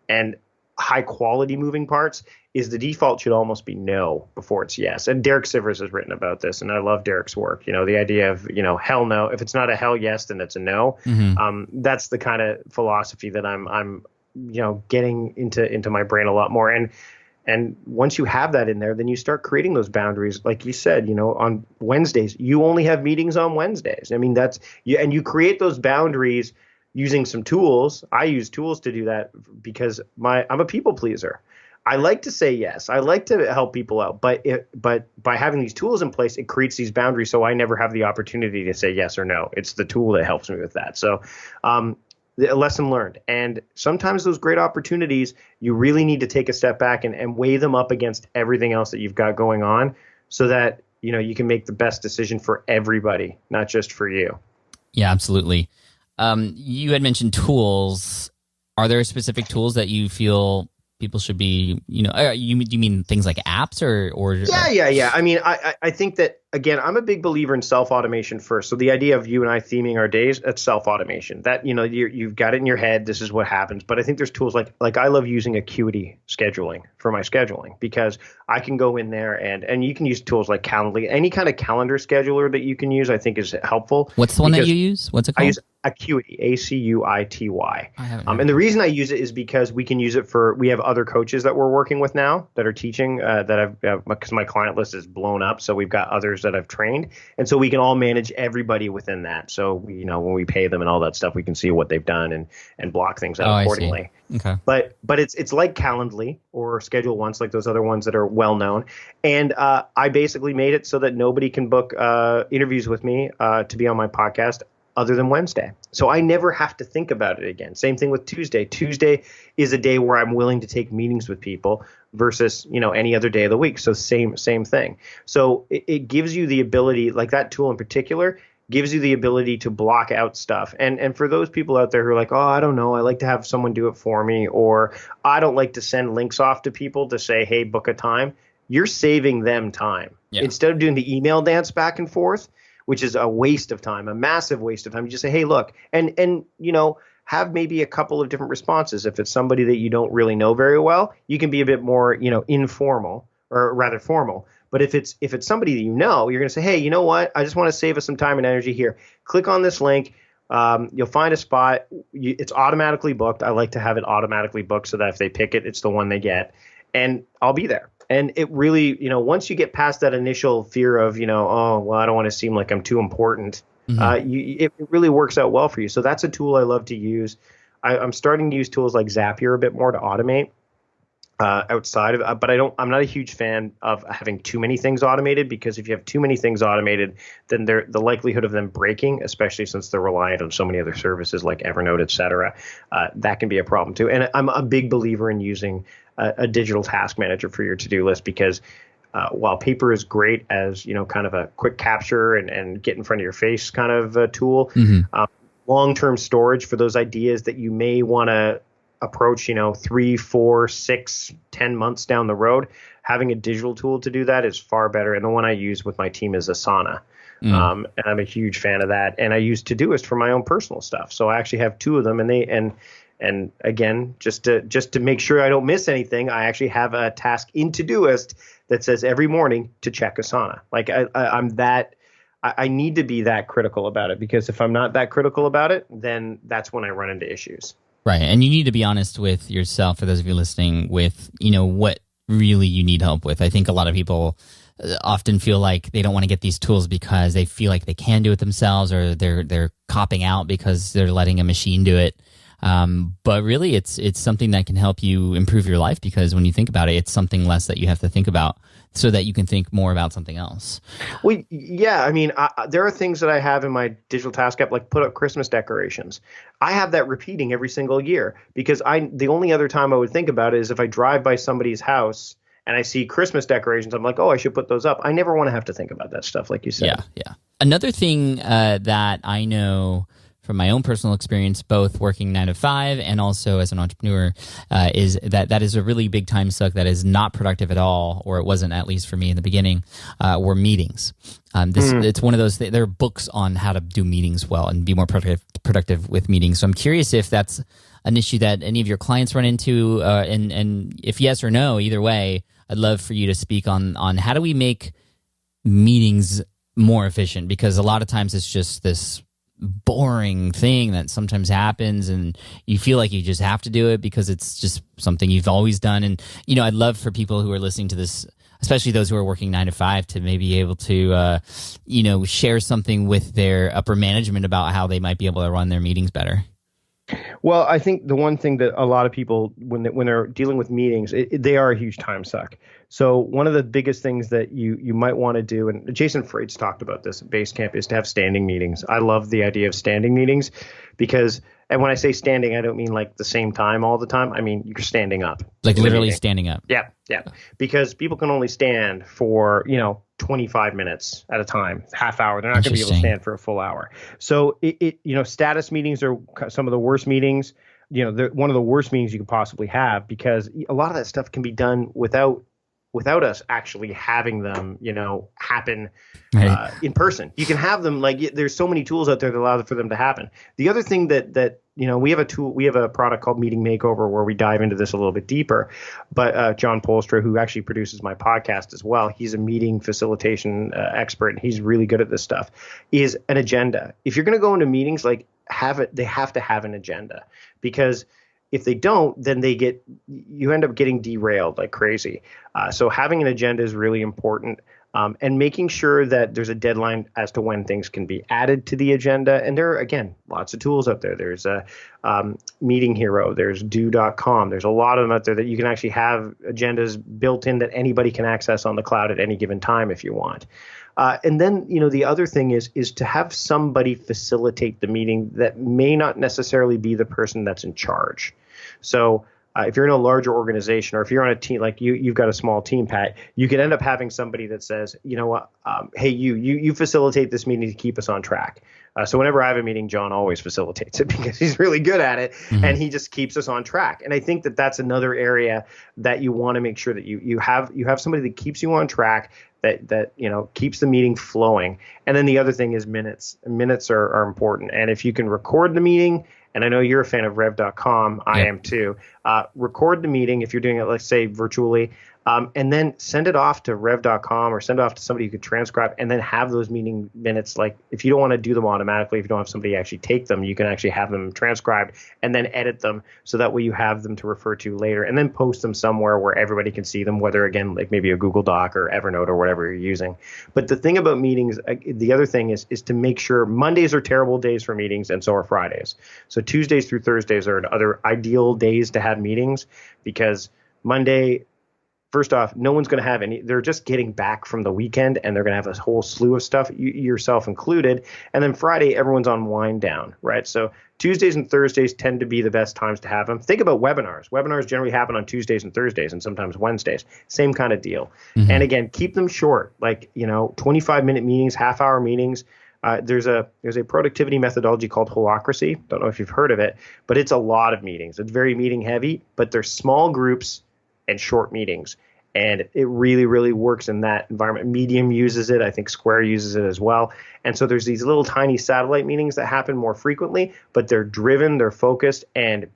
and high quality moving parts, is the default should almost be no before it's yes. And Derek Sivers has written about this, and I love Derek's work. The idea of, hell no. If it's not a hell yes, then it's a no. That's the kind of philosophy that I'm getting into my brain a lot more. And once you have that in there, then you start creating those boundaries. Like you said, on Wednesdays, you only have meetings on Wednesdays. I mean, that's you, and you create those boundaries using some tools. I use tools to do that because I'm a people pleaser. I like to say yes. I like to help people out, but by having these tools in place, it creates these boundaries. So I never have the opportunity to say yes or no. It's the tool that helps me with that. So, the lesson learned. And sometimes those great opportunities, you really need to take a step back and weigh them up against everything else that you've got going on, so that you can make the best decision for everybody, not just for you. Yeah, absolutely. You had mentioned tools. Are there specific tools that you feel people should be, you mean things like apps or? Yeah. I mean, I think that, again, I'm a big believer in self-automation first. So the idea of you and I theming our days, that's self-automation. That, you've got it in your head. This is what happens. But I think there's tools like I love using Acuity scheduling for my scheduling, because I can go in there and you can use tools like Calendly. Any kind of calendar scheduler that you can use, I think, is helpful. What's the one that you use? What's it called? I use Acuity, Acuity. And the reason I use it is because we can use it we have other coaches that we're working with now that are teaching because my client list is blown up. So we've got others that I've trained. And so we can all manage everybody within that. So, when we pay them and all that stuff, we can see what they've done and block things out accordingly. Okay. But it's like Calendly or Schedule Once, like those other ones that are well known. And I basically made it so that nobody can book interviews with me to be on my podcast other than Wednesday. So I never have to think about it again. Same thing with Tuesday. Tuesday is a day where I'm willing to take meetings with people versus, any other day of the week. So same thing. So it gives you the ability, like that tool in particular, gives you the ability to block out stuff. And for those people out there who are like, oh, I don't know, I like to have someone do it for me, or I don't like to send links off to people to say, hey, book a time. You're saving them time. Yeah. Instead of doing the email dance back and forth, which is a waste of time, a massive waste of time. You just say, hey, look, and have maybe a couple of different responses. If it's somebody that you don't really know very well, you can be a bit more, informal, or rather formal. But if it's somebody that you're going to say, hey, you know what? I just want to save us some time and energy here. Click on this link. You'll find a spot. It's automatically booked. I like to have it automatically booked so that if they pick it, it's the one they get. And I'll be there. And it really, once you get past that initial fear of, oh, well, I don't want to seem like I'm too important, it really works out well for you. So that's a tool I love to use. I'm starting to use tools like Zapier a bit more to automate outside of, but I'm not a huge fan of having too many things automated, because if you have too many things automated, then the likelihood of them breaking, especially since they're reliant on so many other services like Evernote, et cetera, that can be a problem too. And I'm a big believer in using a digital task manager for your to-do list, because while paper is great as, kind of a quick capture and get in front of your face kind of a tool, long-term storage for those ideas that you may want to approach, 3, 4, 6, 10 months down the road, having a digital tool to do that is far better. And the one I use with my team is Asana. And I'm a huge fan of that. And I use Todoist for my own personal stuff. So I actually have 2 of them, and again, just to make sure I don't miss anything, I actually have a task in Todoist that says every morning to check Asana. Like I need to be that critical about it, because if I'm not that critical about it, then that's when I run into issues. Right. And you need to be honest with yourself, for those of you listening, with, what really you need help with. I think a lot of people often feel like they don't want to get these tools because they feel like they can do it themselves, or they're copping out because they're letting a machine do it. But really, it's something that can help you improve your life, because when you think about it, it's something less that you have to think about, so that you can think more about something else. Well, yeah. I mean, there are things that I have in my digital task app, like put up Christmas decorations. I have that repeating every single year, because the only other time I would think about it is if I drive by somebody's house and I see Christmas decorations. I'm like, oh, I should put those up. I never want to have to think about that stuff, like you said. Yeah. Another thing that I know from my own personal experience, both working 9 to 5 and also as an entrepreneur, is that is a really big time suck that is not productive at all, or it wasn't, at least for me in the beginning, were meetings. It's one of those, there are books on how to do meetings well and be more productive with meetings. So I'm curious if that's an issue that any of your clients run into? And if yes or no, either way, I'd love for you to speak on how do we make meetings more efficient, because a lot of times it's just this boring thing that sometimes happens and you feel like you just have to do it because it's just something you've always done. And, I'd love for people who are listening to this, especially those who are working 9 to 5, to maybe be able to, share something with their upper management about how they might be able to run their meetings better. Well, I think the one thing that a lot of people, when they're dealing with meetings, they are a huge time suck. So one of the biggest things that you might want to do, and Jason Freight's talked about this at Basecamp, is to have standing meetings. I love the idea of standing meetings because, and when I say standing, I don't mean like the same time all the time. I mean, you're standing up. Like literally standing up. Yeah. Because people can only stand for, 25 minutes at a time, half hour. They're not going to be able to stand for a full hour. So status meetings are some of the worst meetings. They're one of the worst meetings you could possibly have, because a lot of that stuff can be done without us actually having them, happen in person. You can have them, like, there's so many tools out there that allow for them to happen. The other thing that we have a product called Meeting Makeover where we dive into this a little bit deeper. But John Polstra, who actually produces my podcast as well, he's a meeting facilitation expert, and he's really good at this stuff, is an agenda. If you're going to go into meetings, they have to have an agenda, because if they don't, then you end up getting derailed like crazy. So having an agenda is really important, and making sure that there's a deadline as to when things can be added to the agenda. And there are, again, lots of tools out there. There's a Meeting Hero, there's do.com. There's a lot of them out there that you can actually have agendas built in that anybody can access on the cloud at any given time if you want. And then, the other thing is to have somebody facilitate the meeting that may not necessarily be the person that's in charge. So if you're in a larger organization, or if you're on a team, like you've got a small team, Pat, you could end up having somebody that says, hey, you facilitate this meeting to keep us on track. So whenever I have a meeting, John always facilitates it because he's really good at it, and he just keeps us on track. And I think that that's another area that you want to make sure that you have somebody that keeps you on track, that keeps the meeting flowing. And then the other thing is minutes. Minutes are important. And if you can record the meeting, and I know you're a fan of rev.com, I am too, record the meeting if you're doing it, let's say, virtually, and then send it off to rev.com or send it off to somebody who could transcribe, and then have those meeting minutes. Like, if you don't want to do them automatically, if you don't have somebody actually take them, you can actually have them transcribed and then edit them, so that way you have them to refer to later, and then post them somewhere where everybody can see them, whether, again, like maybe a Google Doc or Evernote or whatever you're using. But the thing about meetings, the other thing is to make sure Mondays are terrible days for meetings, and so are Fridays. So Tuesdays through Thursdays are other ideal days to have meetings, because Monday, first off, no one's going to have any. They're just getting back from the weekend, and they're going to have a whole slew of stuff, yourself included. And then Friday, everyone's on wind down, right? So Tuesdays and Thursdays tend to be the best times to have them. Think about webinars. Webinars generally happen on Tuesdays and Thursdays, and sometimes Wednesdays. Same kind of deal. And again, keep them short, like 25-minute meetings, half-hour meetings. There's a productivity methodology called Holacracy. Don't know if you've heard of it, but it's a lot of meetings. It's very meeting heavy, but they're small groups and short meetings. And it really, really works in that environment. Medium uses it. I think Square uses it as well. And so there's these little tiny satellite meetings that happen more frequently, but they're driven, they're focused, and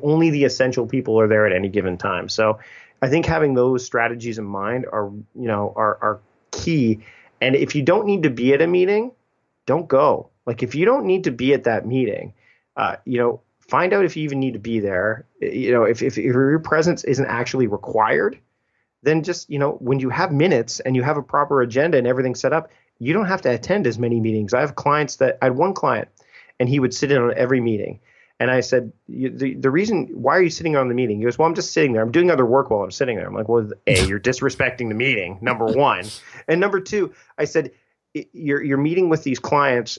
only the essential people are there at any given time. So I think having those strategies in mind are key. And if you don't need to be at a meeting, don't go. Like, if you don't need to be at that meeting, find out if you even need to be there. If your presence isn't actually required, then just, when you have minutes and you have a proper agenda and everything set up, you don't have to attend as many meetings. I have clients I had one client, and he would sit in on every meeting. And I said, the reason, why are you sitting on the meeting? He goes, well, I'm just sitting there. I'm doing other work while I'm sitting there. I'm like, well, A, you're disrespecting the meeting, number one. And number two, I said, you're meeting with these clients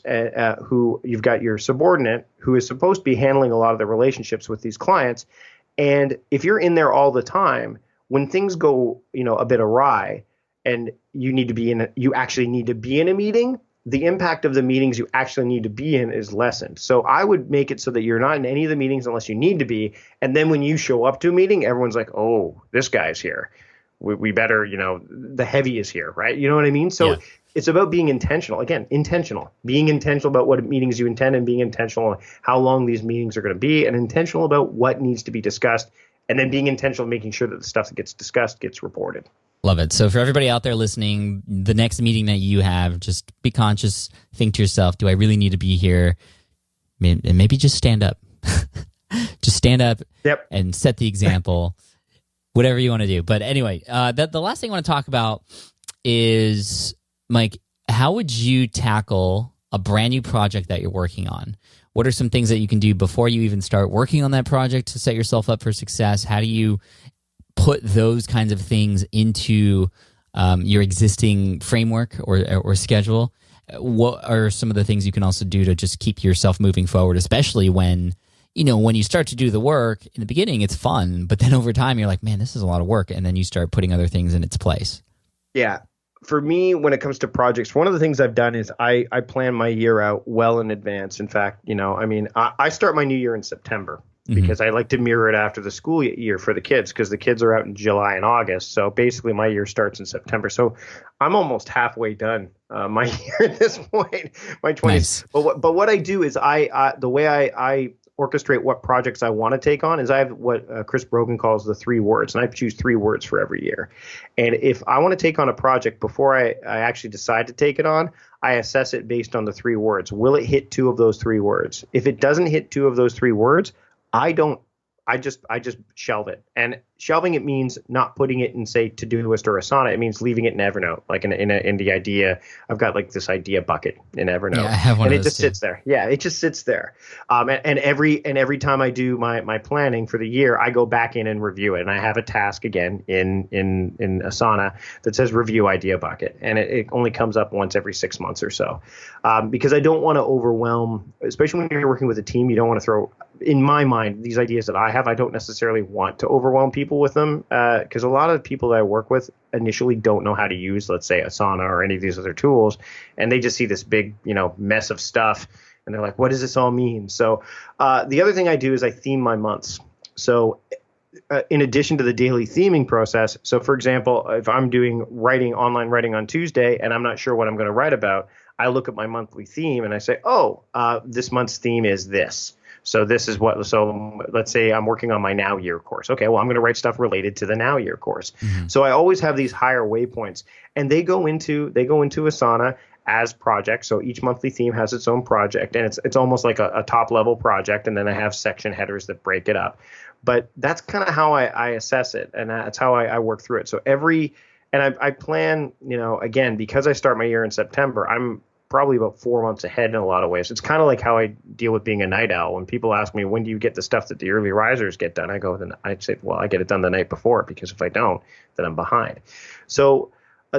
who you've got your subordinate who is supposed to be handling a lot of the relationships with these clients. And if you're in there all the time, when things go, a bit awry, and you actually need to be in a meeting, the impact of the meetings you actually need to be in is lessened. So I would make it so that you're not in any of the meetings unless you need to be. And then when you show up to a meeting, everyone's like, oh, this guy's here. We better, the heavy is here, right? You know what I mean? So it's about being intentional. Again, being intentional about what meetings you attend and being intentional on how long these meetings are going to be and intentional about what needs to be discussed. And then being intentional, making sure that the stuff that gets discussed gets reported. Love it. So for everybody out there listening, the next meeting that you have, just be conscious, think to yourself, do I really need to be here? And maybe just stand up. Just stand up and set the example, whatever you want to do. But anyway, the last thing I want to talk about is, Mike, how would you tackle a brand new project that you're working on? What are some things that you can do before you even start working on that project to set yourself up for success? How do you put those kinds of things into your existing framework or schedule? What are some of the things you can also do to just keep yourself moving forward, especially when you start to do the work in the beginning, it's fun, but then over time you're like, man, this is a lot of work. And then you start putting other things in its place. Yeah. For me, when it comes to projects, one of the things I've done is I plan my year out well in advance. In fact, I start my new year in September because I like to mirror it after the school year for the kids because the kids are out in July and August. So basically my year starts in September. So I'm almost halfway done my year at this point, my 20s. Nice. But what I do is the way I orchestrate what projects I want to take on is I have what Chris Brogan calls the 3 words, and I choose 3 words for every year. And if I want to take on a project before I actually decide to take it on, I assess it based on the 3 words. Will it hit 2 of those 3 words? If it doesn't hit 2 of those 3 words, I just shelve it. And shelving it means not putting it in, say, Todoist or Asana. It means leaving it in Evernote, like in the idea. I've got like this idea bucket in Evernote, I have one and of it those just sits there. Yeah, it just sits there. And every time I do my planning for the year, I go back in and review it. And I have a task again in Asana that says review idea bucket, and it only comes up once every 6 months or so, because I don't want to overwhelm, especially when you're working with a team. You don't want to throw. In my mind, these ideas that I have, I don't necessarily want to overwhelm people with them because a lot of the people that I work with initially don't know how to use, let's say, Asana or any of these other tools, and they just see this big, mess of stuff, and they're like, "What does this all mean?" So the other thing I do is I theme my months. So in addition to the daily theming process, so for example, if I'm doing online writing on Tuesday, and I'm not sure what I'm going to write about, I look at my monthly theme and I say, this month's theme is this. So this is so let's say I'm working on my Now Year course. Okay, well, I'm going to write stuff related to the Now Year course. Mm-hmm. So I always have these higher waypoints, and they go into Asana as projects. So each monthly theme has its own project, and it's almost like a top level project. And then I have section headers that break it up. But that's kind of how I assess it, and that's how I work through it. So I plan, again, because I start my year in September, I'm probably about 4 months ahead in a lot of ways. It's kind of like how I deal with being a night owl. When people ask me, when do you get the stuff that the early risers get done? I say, well, I get it done the night before, because if I don't, then I'm behind. So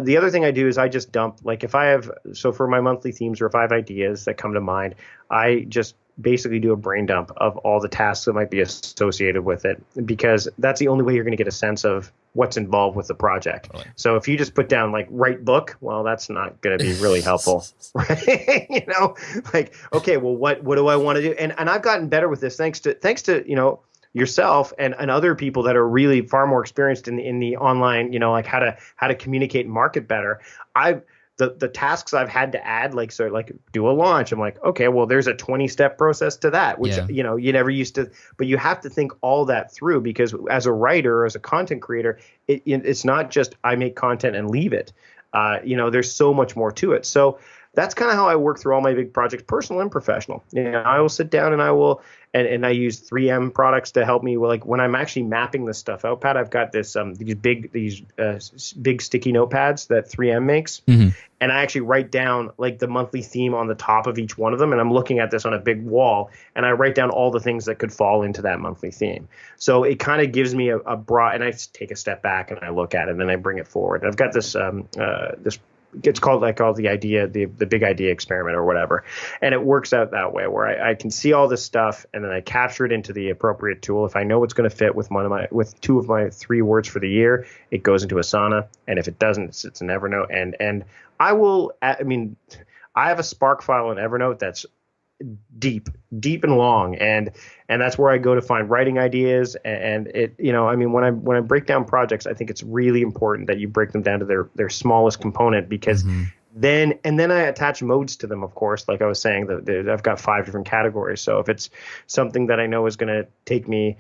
the other thing I do is I just dump, like for my monthly themes, or if I have ideas that come to mind, I just basically do a brain dump of all the tasks that might be associated with it, because that's the only way you're going to get a sense of what's involved with the project. Really? So if you just put down like write book, well, that's not going to be really helpful, right? Like, okay, well, what do I want to do? And I've gotten better with this thanks to yourself and other people that are really far more experienced in the online, like how to communicate and market better. The tasks I've had to add, like do a launch. I'm like, okay, well, there's a 20-step process to that, which, you never used to, but you have to think all that through, because as a writer or as a content creator, it's not just I make content and leave it. There's so much more to it. So that's kind of how I work through all my big projects, personal and professional. I will sit down and I will, and I use 3M products to help me. Like when I'm actually mapping this stuff out, Pat, I've got these big sticky notepads that 3M makes. Mm-hmm. And I actually write down like the monthly theme on the top of each one of them. And I'm looking at this on a big wall, and I write down all the things that could fall into that monthly theme. So it kind of gives me a broad, and I take a step back and I look at it and then I bring it forward. And I've got this, it's called the big idea experiment or whatever. And it works out that way, where I can see all this stuff and then I capture it into the appropriate tool. If I know it's going to fit with with 2 of my 3 words for the year, it goes into Asana. And if it doesn't, it sits in Evernote. And I have a Spark file in Evernote that's deep and long, and that's where I go to find writing ideas. And it, when I break down projects, I think it's really important that you break them down to their smallest component, because then I attach modes to them, of course. Like I was saying, I've got 5 different categories. So if it's something that I know is going to take me,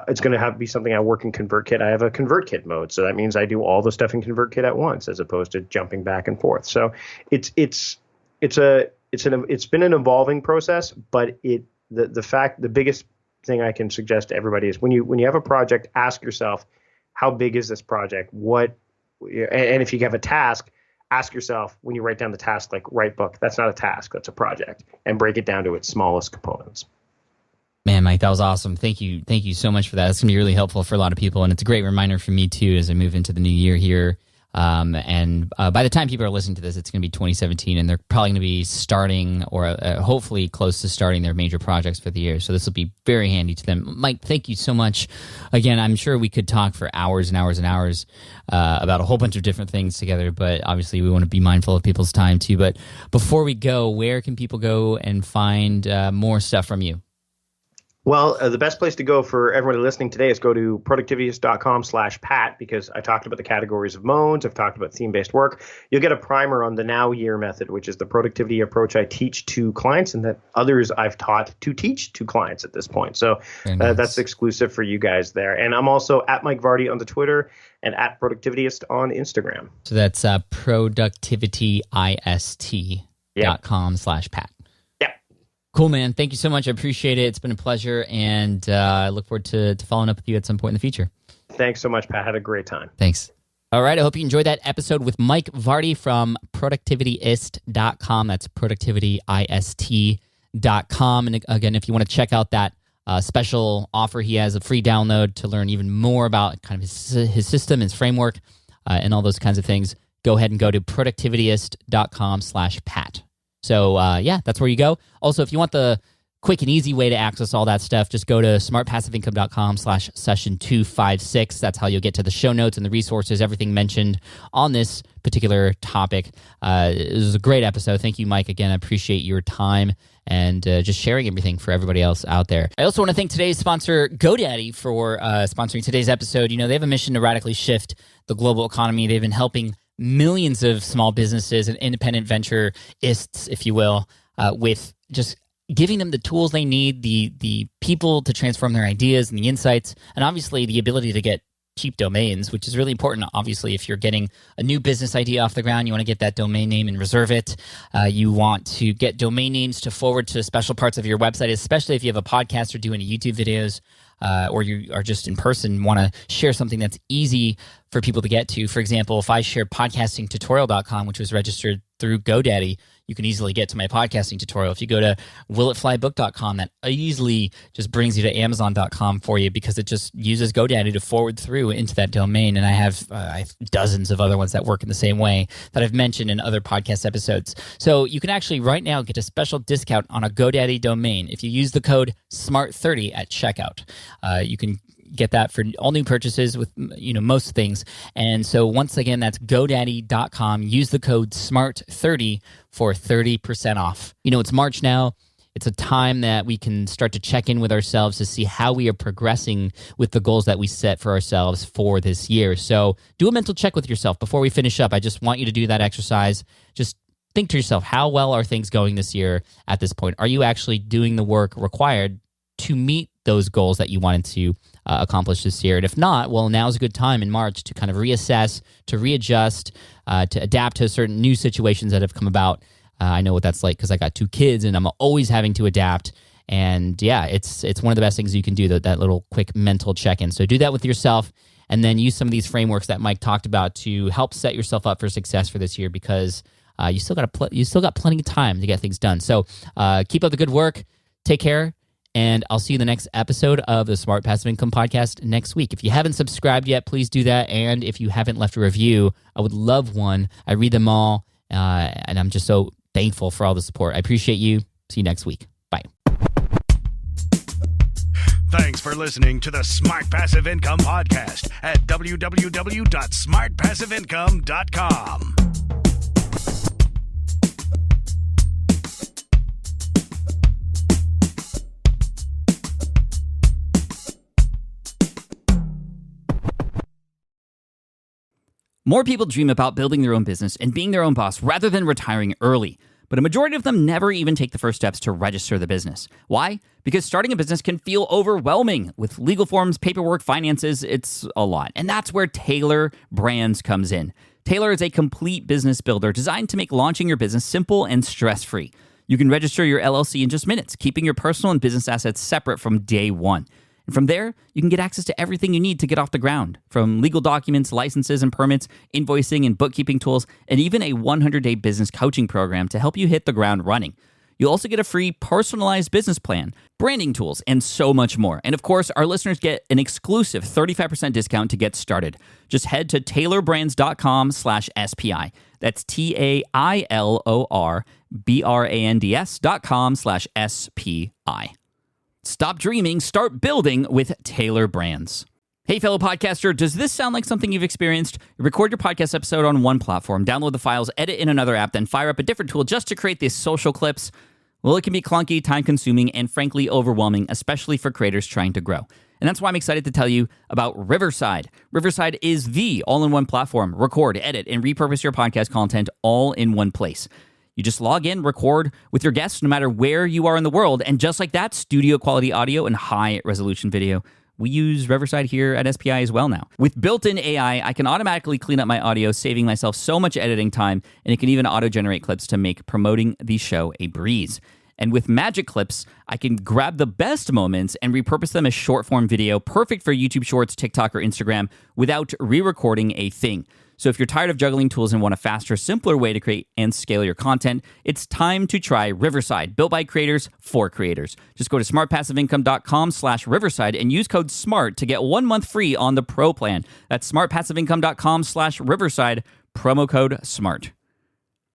it's going to have to be something I work in ConvertKit. I have a ConvertKit mode. So that means I do all the stuff in ConvertKit at once, as opposed to jumping back and forth. So it's been an evolving process, but the biggest thing I can suggest to everybody is when you have a project, ask yourself, how big is this project? And if you have a task, ask yourself when you write down the task, like write book, that's not a task, that's a project, and break it down to its smallest components. Man, Mike, that was awesome. Thank you so much for that. That's going to be really helpful for a lot of people, and it's a great reminder for me too as I move into the new year here. And by the time people are listening to this, it's going to be 2017, and they're probably going to be starting or hopefully close to starting their major projects for the year. So this will be very handy to them. Mike, thank you so much. Again, I'm sure we could talk for hours and hours and hours about a whole bunch of different things together, but obviously we want to be mindful of people's time too. But before we go, where can people go and find more stuff from you? Well, the best place to go for everybody listening today is go to productivityist.com/Pat, because I talked about the categories of modes. I've talked about theme-based work. You'll get a primer on the Now Year method, which is the productivity approach I teach to clients and that others I've taught to teach to clients at this point. So nice. That's exclusive for you guys there. And I'm also at Mike Vardy on the Twitter and at Productivityist on Instagram. So that's productivityist.com/Pat. Cool, man. Thank you so much. I appreciate it. It's been a pleasure, and I look forward to following up with you at some point in the future. Thanks so much, Pat. Had a great time. Thanks. All right. I hope you enjoyed that episode with Mike Vardy from Productivityist.com. That's Productivityist.com. And again, if you want to check out that special offer, he has a free download to learn even more about kind of his system, his framework, and all those kinds of things. Go ahead and go to Productivityist.com/Pat. So, that's where you go. Also, if you want the quick and easy way to access all that stuff, just go to smartpassiveincome.com/session256. That's how you'll get to the show notes and the resources, everything mentioned on this particular topic. It was a great episode. Thank you, Mike. Again, I appreciate your time and just sharing everything for everybody else out there. I also want to thank today's sponsor, GoDaddy, for sponsoring today's episode. You know, they have a mission to radically shift the global economy. They've been helping millions of small businesses and independent venture-ists, if you will, with just giving them the tools they need, the people to transform their ideas and the insights, and obviously the ability to get cheap domains, which is really important. Obviously, if you're getting a new business idea off the ground, you want to get that domain name and reserve it. You want to get domain names to forward to special parts of your website, especially if you have a podcast or do any YouTube videos, or you are just in person, want to share something that's easy for people to get to. For example, if I share podcastingtutorial.com, which was registered through GoDaddy, you can easily get to my podcasting tutorial. If you go to willitflybook.com, that easily just brings you to amazon.com for you because it just uses GoDaddy to forward through into that domain. And I have dozens of other ones that work in the same way that I've mentioned in other podcast episodes. So you can actually right now get a special discount on a GoDaddy domain if you use the code SMART30 at checkout. You can get that for all new purchases with most things. And so once again, that's GoDaddy.com. Use the code SMART30 for 30% off. It's March now. It's a time that we can start to check in with ourselves to see how we are progressing with the goals that we set for ourselves for this year. So do a mental check with yourself before we finish up. I just want you to do that exercise. Just think to yourself, how well are things going this year at this point? Are you actually doing the work required to meet those goals that you wanted to accomplish this year? And if not, well, now's a good time in March to kind of reassess, to readjust, to adapt to certain new situations that have come about. I know what that's like because I got 2 kids and I'm always having to adapt. And yeah, it's one of the best things you can do, that little quick mental check-in. So do that with yourself and then use some of these frameworks that Mike talked about to help set yourself up for success for this year because you still got plenty of time to get things done. So keep up the good work. Take care. And I'll see you in the next episode of the Smart Passive Income Podcast next week. If you haven't subscribed yet, please do that. And if you haven't left a review, I would love one. I read them all, and I'm just so thankful for all the support. I appreciate you. See you next week. Bye. Thanks for listening to the Smart Passive Income Podcast at www.smartpassiveincome.com. More people dream about building their own business and being their own boss rather than retiring early. But a majority of them never even take the first steps to register the business. Why? Because starting a business can feel overwhelming. With legal forms, paperwork, finances, it's a lot. And that's where Taylor Brands comes in. Taylor is a complete business builder designed to make launching your business simple and stress-free. You can register your LLC in just minutes, keeping your personal and business assets separate from day one. And from there, you can get access to everything you need to get off the ground, from legal documents, licenses and permits, invoicing and bookkeeping tools, and even a 100-day business coaching program to help you hit the ground running. You'll also get a free personalized business plan, branding tools, and so much more. And of course, our listeners get an exclusive 35% discount to get started. Just head to taylorbrands.com/SPI. That's TAILORBRANDS.com/SPI. Stop dreaming, start building with Taylor Brands. Hey, fellow podcaster, does this sound like something you've experienced? Record your podcast episode on one platform, download the files, edit in another app, then fire up a different tool just to create these social clips. Well, it can be clunky, time-consuming, and frankly overwhelming, especially for creators trying to grow. And that's why I'm excited to tell you about Riverside. Riverside is the all-in-one platform. Record, edit, and repurpose your podcast content all in one place. You just log in, record with your guests no matter where you are in the world, and just like that, studio quality audio and high resolution video. We use Riverside here at SPI as well now. With built-in AI, I can automatically clean up my audio, saving myself so much editing time, and it can even auto-generate clips to make promoting the show a breeze. And with Magic Clips, I can grab the best moments and repurpose them as short-form video, perfect for YouTube Shorts, TikTok, or Instagram, without re-recording a thing. So if you're tired of juggling tools and want a faster, simpler way to create and scale your content, it's time to try Riverside, built by creators for creators. Just go to smartpassiveincome.com/Riverside and use code SMART to get 1 month free on the Pro plan. That's smartpassiveincome.com/Riverside, promo code SMART.